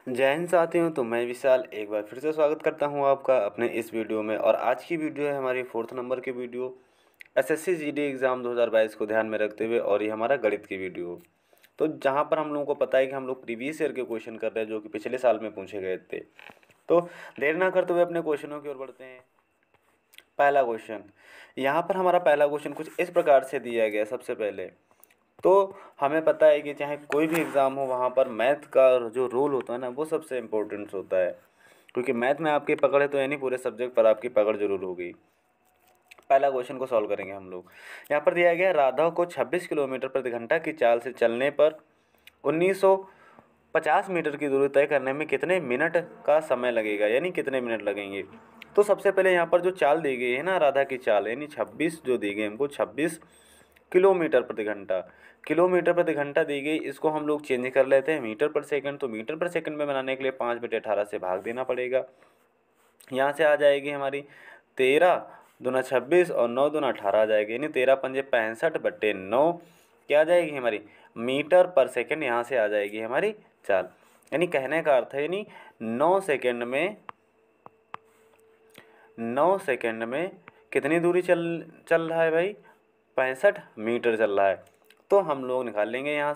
जय हिंद साथियों। तो मैं विशाल एक बार फिर से स्वागत करता हूं आपका अपने इस वीडियो में। और आज की वीडियो है हमारी 4th नंबर की वीडियो, एसएससी जीडी एग्ज़ाम 2022 को ध्यान में रखते हुए। और ये हमारा गणित की वीडियो, तो जहां पर हम लोगों को पता है कि हम लोग प्रीवियस ईयर के क्वेश्चन कर रहे हैं जो कि पिछले साल में पूछे गए थे। तो देर ना करते हुए अपने क्वेश्चनों की ओर बढ़ते हैं। पहला क्वेश्चन, यहाँ पर हमारा पहला क्वेश्चन कुछ इस प्रकार से दिया गया। सबसे पहले तो हमें पता है कि चाहे कोई भी एग्ज़ाम हो, वहाँ पर मैथ का जो रोल होता है ना, वो सबसे इम्पोर्टेंट होता है। क्योंकि मैथ में आपकी पकड़ है तो यानी पूरे सब्जेक्ट पर आपकी पकड़ जरूर होगी। पहला क्वेश्चन को सॉल्व करेंगे हम लोग। यहाँ पर दिया गया है, राधा को 26 किलोमीटर प्रति घंटा की चाल से चलने पर 1950 मीटर की दूरी तय करने में कितने मिनट का समय लगेगा, यानी कितने मिनट लगेंगे। तो सबसे पहले यहाँ पर जो चाल दी गई है ना, राधा की चाल यानी 26 जो दी गई हमको 26 किलोमीटर प्रति घंटा, किलोमीटर प्रति घंटा दी गई। इसको हम लोग चेंज कर लेते हैं मीटर पर सेकंड। तो मीटर पर सेकंड में बनाने के लिए 5/18 से भाग देना पड़ेगा। यहाँ से आ जाएगी हमारी 13 दूना 26 और 9 दूना 18 आ जाएगी, यानी 13 पंजे 65/9 क्या आ जाएगी हमारी मीटर पर सेकंड। यहाँ से आ जाएगी हमारी चाल। यानी कहने का अर्थ है, यानी 9 सेकंड में कितनी दूरी चल चल रहा है भाई, 65 मीटर चल रहा है। तो हम लोग निकाल लेंगे यहाँ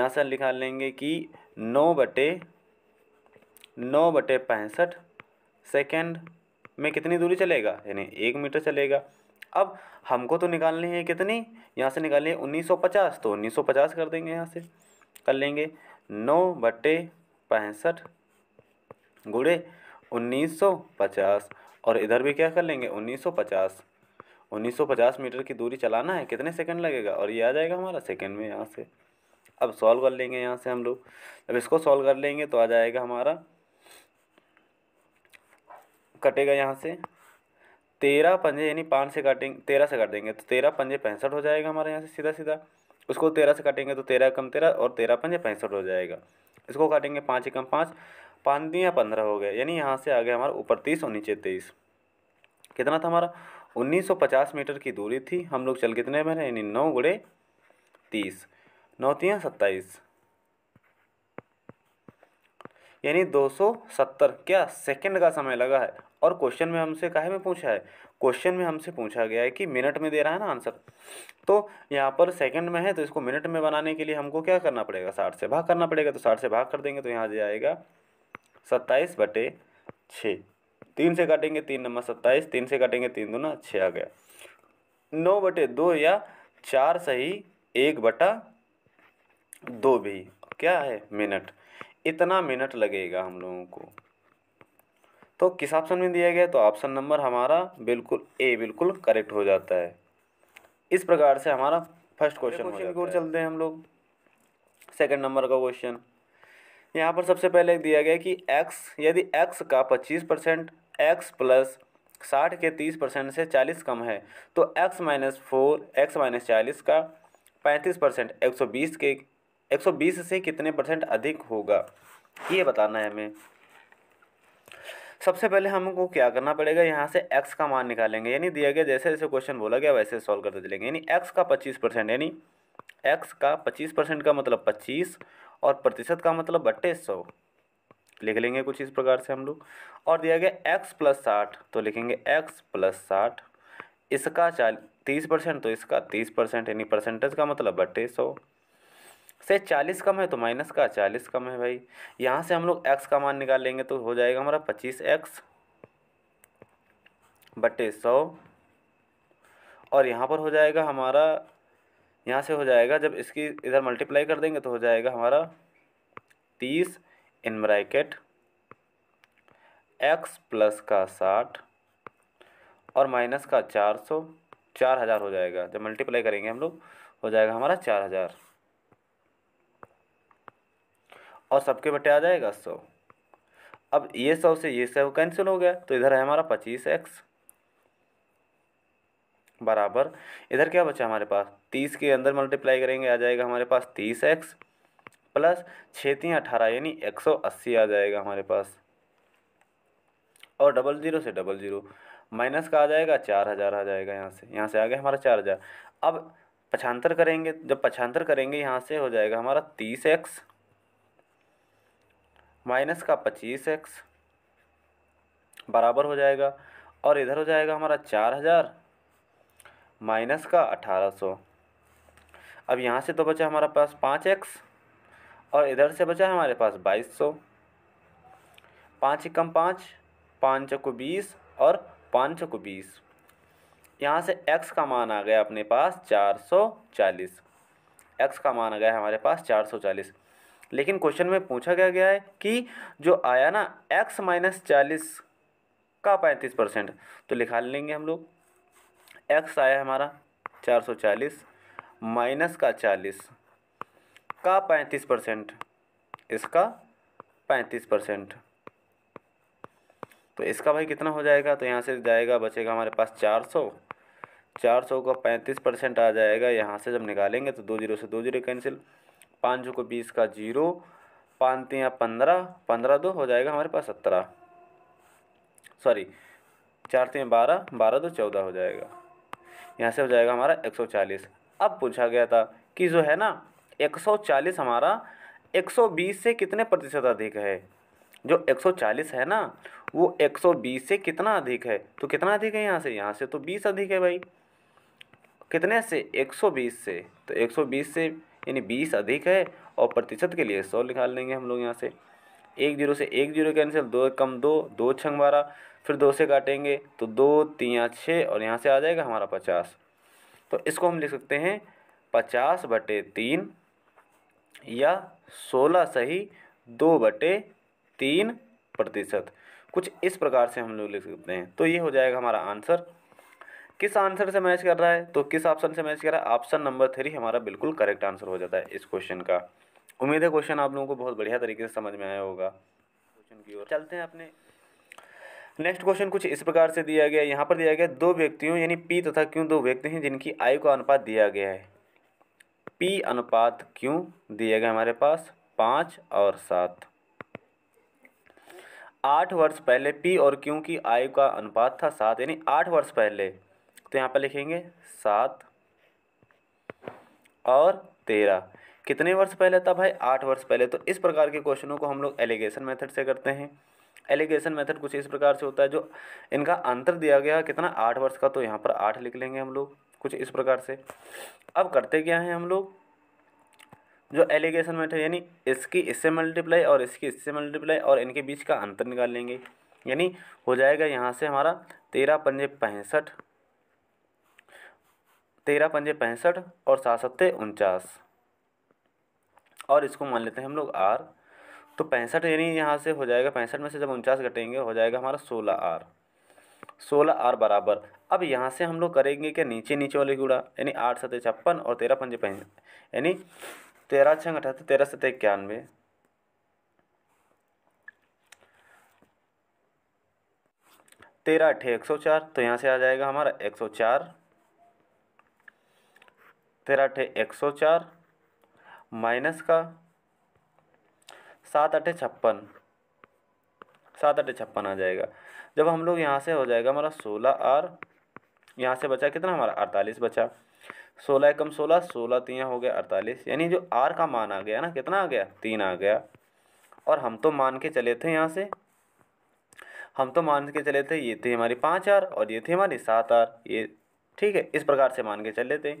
से निकाल लेंगे कि 9/65 सेकंड में कितनी दूरी चलेगा, यानी 1 मीटर चलेगा। अब हमको तो निकालनी है कितनी, यहाँ से निकालनी है 1950। तो 1950 कर देंगे, यहाँ से कर लेंगे 9/65 गुणे 1950। और इधर भी क्या कर लेंगे 1950 मीटर की दूरी चलाना है, कितने सेकंड लगेगा, और ये आ जाएगा हमारा सेकंड में यहाँ से। अब सॉल्व कर लेंगे यहाँ से हम लोग। जब इसको सॉल्व कर लेंगे तो आ जाएगा हमारा, कटेगा यहाँ से 13 पंजे, यानी 5 से काटेंगे 13 से काट देंगे तो 13 पंजे 65 हो जाएगा हमारे यहाँ से सीधा सीधा। उसको 13 से काटेंगे तो 13 कम 13 और 13 पंजे 65 हो जाएगा। इसको काटेंगे 5 कम 5, 5 दिया 15 हो गया, यानी यहाँ से आ गया हमारा ऊपर 30 और नीचे 23। कितना था हमारा 1950 मीटर की दूरी थी। हम लोग चल कितने में रहे, यानी 9 गुणे 30, 9 तियाँ 27, यानी 270 क्या सेकंड का समय लगा है। और क्वेश्चन में हमसे काहे में पूछा है, क्वेश्चन में हमसे पूछा गया है कि मिनट में दे रहा है ना आंसर। तो यहाँ पर सेकंड में है तो इसको मिनट में बनाने के लिए हमको क्या करना पड़ेगा, 60 से भाग करना पड़ेगा। तो 60 से भाग कर देंगे तो यहाँ आ जाएगा 27/6। 3 से काटेंगे 3 नंबर 27, 3 से काटेंगे 3 दूना 6 आ गया। 9/2 या 4 सही 1/2 भी क्या है मिनट। इतना मिनट लगेगा हम लोगों को। तो किस ऑप्शन में दिया गया, तो ऑप्शन नंबर हमारा बिल्कुल ए बिल्कुल करेक्ट हो जाता है। इस प्रकार से हमारा फर्स्ट क्वेश्चन हो जाता है। चलते हैं हम लोग सेकंड नंबर का क्वेश्चन। यहाँ पर सबसे पहले दिया गया कि x, यदि x का 25% x प्लस 60 के 30% से 40 कम है तो x-4 का 35% 120 से कितने परसेंट अधिक होगा, ये बताना है हमें। सबसे पहले हमको क्या करना पड़ेगा, यहाँ से x का मान निकालेंगे। यानी दिया गया जैसे जैसे क्वेश्चन बोला गया वैसे सॉल्व करते चलेंगे। यानी x का 25%, यानी x का 25% का मतलब 25 और प्रतिशत का मतलब 100 लिख लेंगे कुछ इस प्रकार से हम लोग। और दिया गया x प्लस 60 तो लिखेंगे x प्लस 60, इसका 30% तो इसका 30%, यानी परसेंटेज का मतलब 100 से 40 कम है तो माइनस का 40 कम है भाई। यहाँ से हम लोग x का मान निकाल लेंगे तो हो जाएगा हमारा 25x/100। और यहाँ पर हो जाएगा हमारा, यहाँ से हो जाएगा जब इसकी इधर मल्टीप्लाई कर देंगे तो हो जाएगा हमारा 30 इन ब्रैकेट x प्लस का 60 और माइनस का 4000 हो जाएगा। जब मल्टीप्लाई करेंगे हम लोग हो जाएगा हमारा 4000 और सबके बटे आ जाएगा 100। अब ये 100 से ये 100 कैंसिल हो गया तो इधर है हमारा 25x बराबर, इधर क्या बचा हमारे पास 30 के अंदर मल्टीप्लाई करेंगे आ जाएगा हमारे पास 30x प्लस 6×18 यानी 180 आ जाएगा हमारे पास। और 00 से 00 माइनस का आ जाएगा 4000 आ जाएगा। यहाँ से आ गया हमारा 4000। अब पक्षांतर करेंगे, जब पक्षांतर करेंगे यहाँ से हो जाएगा हमारा 30x माइनस का 25x बराबर हो जाएगा, और इधर हो जाएगा हमारा 4000 माइनस का 1800। अब यहाँ से तो बचा हमारा पास 5x, और इधर से बचा हमारे पास 2200। 5 एकम 5, 5 चौको 20 और 5 चौको 20। यहाँ से x का मान आ गया अपने पास 440। x का मान आ गया हमारे पास 440। लेकिन क्वेश्चन में पूछा गया है कि जो आया ना x माइनस 40 का 35%, तो लिखा लेंगे हम लोग। x आया हमारा 440 माइनस का 40 का 35%, इसका 35%। तो इसका भाई कितना हो जाएगा, तो यहाँ से जाएगा, बचेगा हमारे पास 400। 400 का 35% आ जाएगा। यहाँ से जब निकालेंगे तो 2 जीरो से 2 जीरो कैंसिल, 5 को 20 का 0, 5 तियाँ 15, 15 2 हो जाएगा हमारे पास 17, सॉरी 4 तियाँ 12, 12 2 14 हो जाएगा। यहाँ से हो जाएगा हमारा 140। अब पूछा गया था कि जो है ना 140 हमारा 120 से कितने प्रतिशत अधिक है। जो 140 है ना वो 120 से कितना अधिक है, तो कितना अधिक है यहाँ से तो 20 अधिक है भाई। कितने से, 120 से, तो 120 से यानी 20 अधिक है, और प्रतिशत के लिए 100 निकाल लेंगे हम लोग यहाँ से। 1 जीरो से 1 जीरो कैंसिल, 2 कम 2, 2 छंग 12, फिर 2 से काटेंगे तो 2 तियाँ 6, और यहाँ से आ जाएगा हमारा 50। तो इसको हम लिख सकते हैं 50/3 या 16 सही 2/3%। कुछ इस प्रकार से हम लोग लिख सकते हैं। तो ये हो जाएगा हमारा आंसर। किस आंसर से मैच कर रहा है, तो किस ऑप्शन से मैच कर रहा है, ऑप्शन नंबर 3 हमारा बिल्कुल करेक्ट आंसर हो जाता है इस क्वेश्चन का। उम्मीद है क्वेश्चन आप लोगों को बहुत बढ़िया तरीके से समझ में आया होगा। क्वेश्चन की ओर चलते हैं अपने। नेक्स्ट क्वेश्चन कुछ इस प्रकार से दिया गया, यहाँ पर दिया गया 2 व्यक्तियों यानी P तथा Q 2 व्यक्ति हैं जिनकी आयु का अनुपात दिया गया है। P अनुपात Q दिया गया हमारे पास 5 और 7। 8 वर्ष पहले P और Q की आयु का अनुपात था 7, यानी 8 वर्ष पहले, तो यहाँ पर लिखेंगे 7 और 13। कितने वर्ष पहले था भाई, 8 वर्ष पहले। तो इस प्रकार के क्वेश्चनों को हम लोग एलिगेशन मेथड से करते हैं। एलिगेशन मेथड कुछ इस प्रकार से होता है, जो इनका अंतर दिया गया कितना 8 वर्ष का, तो यहाँ पर 8 लिख लेंगे हम लोग कुछ इस प्रकार से। अब करते क्या है हम लोग, जो एलिगेशन मेथड यानी इसकी इससे मल्टीप्लाई और इसकी इससे मल्टीप्लाई और इनके बीच का अंतर निकाल लेंगे। यानी हो जाएगा यहाँ से हमारा 13 पंजे 65, 13 पंजे 65 और 7 सत्ते 49, और इसको मान लेते हैं हम लोग R। तो 65 यानी यहाँ से हो जाएगा 65 में से जब 49 घटेंगे हो जाएगा हमारा 16R। 16R बराबर, अब यहाँ से हम लोग करेंगे क्या, नीचे नीचे वाले गुणा, यानी 8 सत्ते 56 और 13 पंजे 65, यानी 13 छंग 78, 13 सत्ते 91, 13 अट्ठे 104, तो यहाँ से आ जाएगा हमारा 104, 13 अट्ठे 104 माइनस का 7 अट्ठे 56, 7 अट्ठे 56 आ जाएगा। जब हम लोग यहाँ से हो जाएगा हमारा 16R, यहाँ से बचा कितना हमारा 48 बचा, 16 एकम 16, 16 तियाँ हो गया 48, यानी जो R का मान आ गया ना कितना आ गया, 3 आ गया। और हम तो मान के चले थे यहाँ से, हम तो मान के चले थे ये थी हमारी 5R और ये थी हमारी 7R, ये ठीक है, इस प्रकार से मान के चले थे।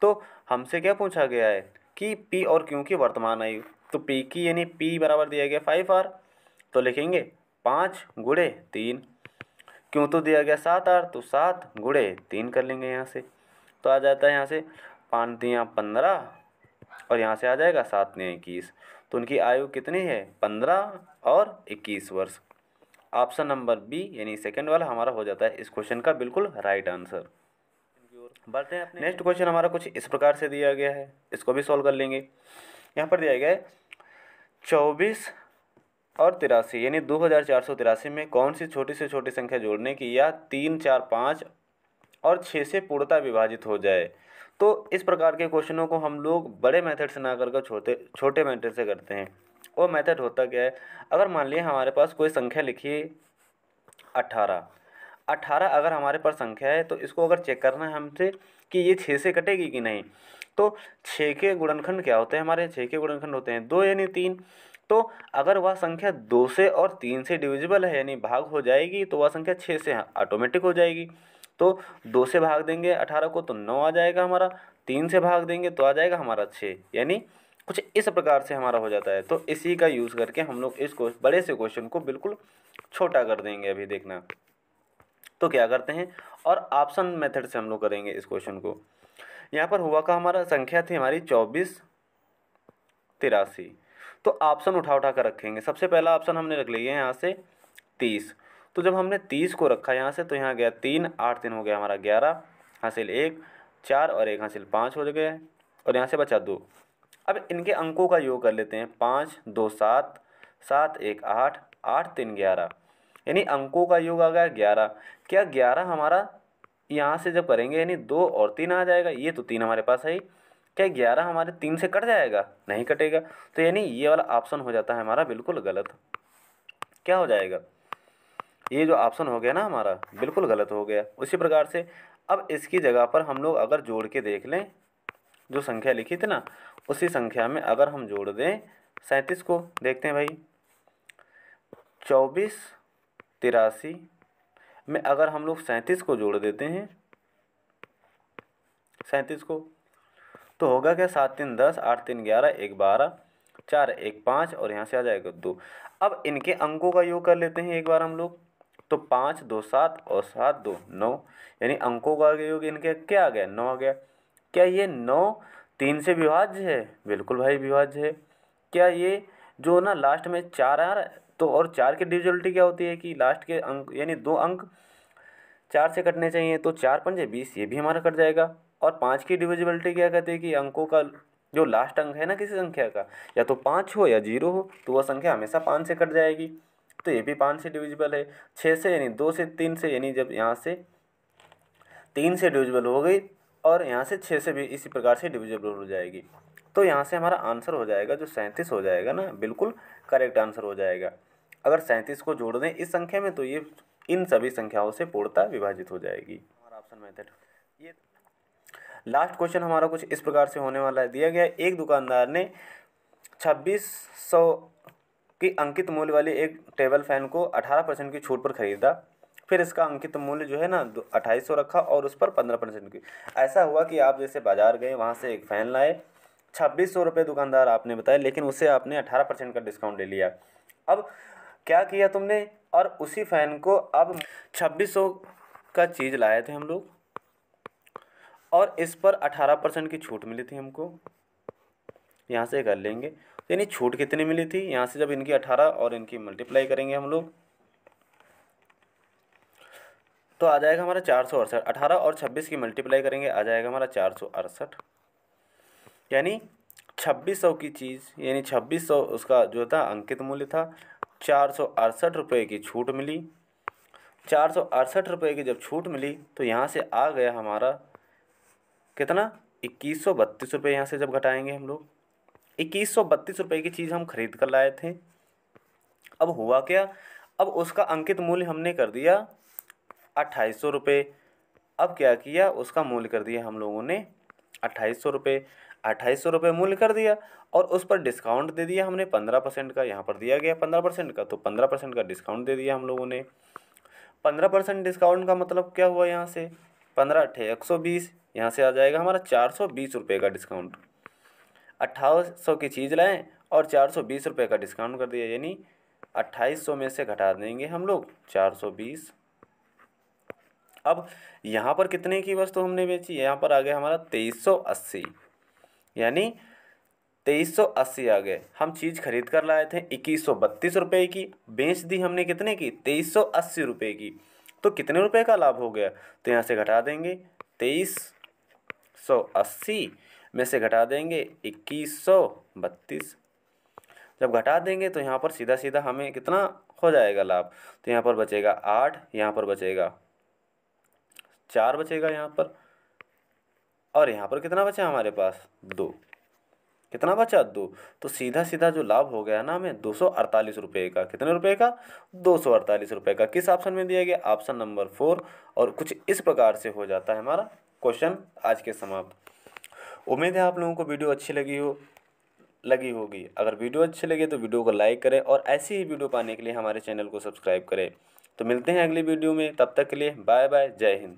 तो हमसे क्या पूछा गया है कि P और Q की वर्तमान आयु, तो P की यानी P बराबर दिया गया 5R, तो लिखेंगे 5 गुणे 3, Q तो दिया गया 7R, तो 7 गुणे 3 कर लेंगे यहाँ से, तो आ जाता है यहाँ से 5 तियाँ 15 और यहाँ से आ जाएगा 7 तियाँ 21, तो उनकी आयु कितनी है 15 और 21 वर्ष। ऑप्शन नंबर बी यानी सेकंड वाला हमारा हो जाता है इस क्वेश्चन का बिल्कुल राइट आंसर। बढ़ते हैं अपने नेक्स्ट क्वेश्चन, हमारा कुछ इस प्रकार से दिया गया है, इसको भी सॉल्व कर लेंगे। यहाँ पर दिया गया है 24 और 83 यानी 2483 में कौन सी छोटी से छोटी संख्या जोड़ने की या 3, 4, 5 और 6 से पूर्णतः विभाजित हो जाए। तो इस प्रकार के क्वेश्चनों को हम लोग बड़े मेथड से ना करके छोटे मेथड से करते हैं। वो मेथड होता क्या है, अगर मान लिया हमारे पास कोई संख्या लिखी है 18, 18 अगर हमारे पास संख्या है तो इसको अगर चेक करना है हमसे कि ये 6 से कटेगी कि नहीं, तो 6 के गुणनखंड क्या होते हैं हमारे, 6 के गुणनखंड होते हैं 2 यानी 3, तो अगर वह संख्या 2 से और 3 से डिविजिबल है यानी भाग हो जाएगी तो वह संख्या 6 से ऑटोमेटिक हो जाएगी। तो 2 से भाग देंगे 18 को तो 9 आ जाएगा हमारा, 3 से भाग देंगे तो आ जाएगा हमारा 6, यानी कुछ इस प्रकार से हमारा हो जाता है। तो इसी का यूज़ करके हम लोग इसको बड़े से क्वेश्चन को बिल्कुल छोटा कर देंगे। अभी देखना तो क्या करते हैं, और ऑप्शन मेथड से हम लोग करेंगे इस क्वेश्चन को। यहाँ पर हुआ का हमारा संख्या थी हमारी 2483, तो ऑप्शन उठा उठा कर रखेंगे। सबसे पहला ऑप्शन हमने रख लिया है यहाँ से 30, तो जब हमने 30 को रखा यहाँ से तो यहाँ गया 3, 8 3 हो गया हमारा 11, हासिल 1, 4 और 1 हासिल 5 हो गया, और यहाँ से बचा 2। अब इनके अंकों का योग कर लेते हैं, 5 2 7, 7 1 8, 8 3 11, यानी अंकों का योग आ गया 11। क्या 11 हमारा यहाँ से जब करेंगे यानी 2 और 3 आ जाएगा, ये तो 3 हमारे पास है ही। क्या 11 हमारे 3 से कट जाएगा? नहीं कटेगा, तो यानी ये वाला ऑप्शन हो जाता है हमारा बिल्कुल गलत। क्या हो जाएगा? ये जो ऑप्शन हो गया ना हमारा बिल्कुल गलत हो गया। उसी प्रकार से अब इसकी जगह पर हम लोग अगर जोड़ के देख लें, जो संख्या लिखी थी ना उसी संख्या में अगर हम जोड़ दें 37 को, देखते हैं भाई 2483 में अगर हम लोग 37 को जोड़ देते हैं, 37 को, तो होगा क्या 7 3 10, 8 3 11, 1 12, 4 1 5 और यहाँ से आ जाएगा 2। अब इनके अंकों का योग कर लेते हैं एक बार हम लोग, तो 5 2 7 और 7 2 9, यानी अंकों का योग इनके क्या आ गया? 9 आ गया। क्या ये 9 3 से विभाज्य है? बिल्कुल भाई विभाज्य है। क्या ये जो ना लास्ट में 4 आ रहा है, तो और 4 की डिविजिबिलिटी क्या होती है कि लास्ट के अंक यानी 2 अंक 4 से कटने चाहिए, तो 4 पंजे 20, ये भी हमारा कट जाएगा। और 5 की डिविजिबिलिटी क्या कहते हैं कि अंकों का जो लास्ट अंक है ना किसी संख्या का, या तो 5 हो या 0 हो, तो वह संख्या हमेशा 5 से कट जाएगी, तो ये भी 5 से डिविजिबल है। 6 से यानी 2 से 3 से, यानी जब यहाँ से 3 से डिविजिबल हो गई और यहाँ से 6 से भी इसी प्रकार से डिविजिबल हो जाएगी, तो यहाँ से हमारा आंसर हो जाएगा जो 37 हो जाएगा ना, बिल्कुल करेक्ट आंसर हो जाएगा। अगर 37 को जोड़ दें इस संख्या में तो ये इन सभी संख्याओं से पूर्णतः विभाजित हो जाएगी। हमारा ऑप्शन मेथड। ये लास्ट क्वेश्चन हमारा कुछ इस प्रकार से होने वाला है। दिया गया एक दुकानदार ने 2600 की अंकित मूल्य वाली एक टेबल फैन को 18% की छूट पर खरीदा। फिर इसका अंकित मूल्य जो है ना 2800 रखा और उस पर 15% की। ऐसा हुआ कि आप जैसे बाजार गए, वहाँ से एक फ़ैन लाए, 2600 रुपये दुकानदार आपने बताया, लेकिन उससे आपने 18% का डिस्काउंट ले लिया। अब क्या किया तुमने, और उसी फ़ैन को अब 2600 का चीज़ लाए थे हम लोग, और इस पर 18% की छूट मिली थी हमको। यहाँ से कर लेंगे, यानी छूट कितनी मिली थी, यहाँ से जब इनकी 18 और इनकी मल्टीप्लाई करेंगे हम लोग तो आ जाएगा हमारा 468। 18 और 26 की मल्टीप्लाई करेंगे आ जाएगा हमारा 468, यानी 2600 की चीज़, यानी 2600 उसका जो था अंकित मूल्य था, 468 रुपये की छूट मिली। 468 रुपये की जब छूट मिली तो यहाँ से आ गया हमारा कितना, 2132 रुपये। यहाँ से जब घटाएंगे हम लोग 2132 रुपये की चीज़ हम खरीद कर लाए थे। अब हुआ क्या, अब उसका अंकित मूल्य हमने कर दिया 2800 रुपये। अब क्या किया, उसका मूल्य कर दिया हम लोगों ने 2800 रुपये। 2800 रुपये मूल्य कर दिया और उस पर डिस्काउंट दे दिया हमने 15% का। यहाँ पर दिया गया 15% का, तो 15% का डिस्काउंट दे दिया हम लोगों ने। 15% डिस्काउंट का मतलब क्या हुआ, यहाँ से 15 अट्ठे 120, यहाँ से आ जाएगा हमारा 420 रुपये का डिस्काउंट। 2800 की चीज़ लाएँ और 420 रुपये का डिस्काउंट कर दिया, यानी 2800 में से घटा देंगे हम लोग 420। अब यहाँ पर कितने की वस्तु हमने बेची, यहाँ पर आ गया हमारा 2380, यानी 2380 आ गए। हम चीज़ खरीद कर लाए थे 2132 रुपये की, बेच दी हमने कितने की, 2380 रुपये की, तो कितने रुपए का लाभ हो गया, तो यहाँ से घटा देंगे 2380 में से घटा देंगे 2132। जब घटा देंगे तो यहाँ पर सीधा सीधा हमें कितना हो जाएगा लाभ, तो यहाँ पर बचेगा 8, यहाँ पर बचेगा 4 बचेगा यहाँ पर, और यहाँ पर कितना बचा हमारे पास 2। कितना बचा 2, तो सीधा सीधा जो लाभ हो गया ना हमें 248 रुपये का। कितने रुपये का, 248 रुपये का। किस ऑप्शन में दिया गया, ऑप्शन नंबर 4। और कुछ इस प्रकार से हो जाता है हमारा क्वेश्चन आज के समाप्त। उम्मीद है आप लोगों को वीडियो अच्छी लगी हो। लगी होगी। अगर वीडियो अच्छी लगे तो वीडियो को लाइक करें और ऐसी ही वीडियो पाने के लिए हमारे चैनल को सब्सक्राइब करें। तो मिलते हैं अगली वीडियो में, तब तक के लिए बाय बाय, जय हिंद।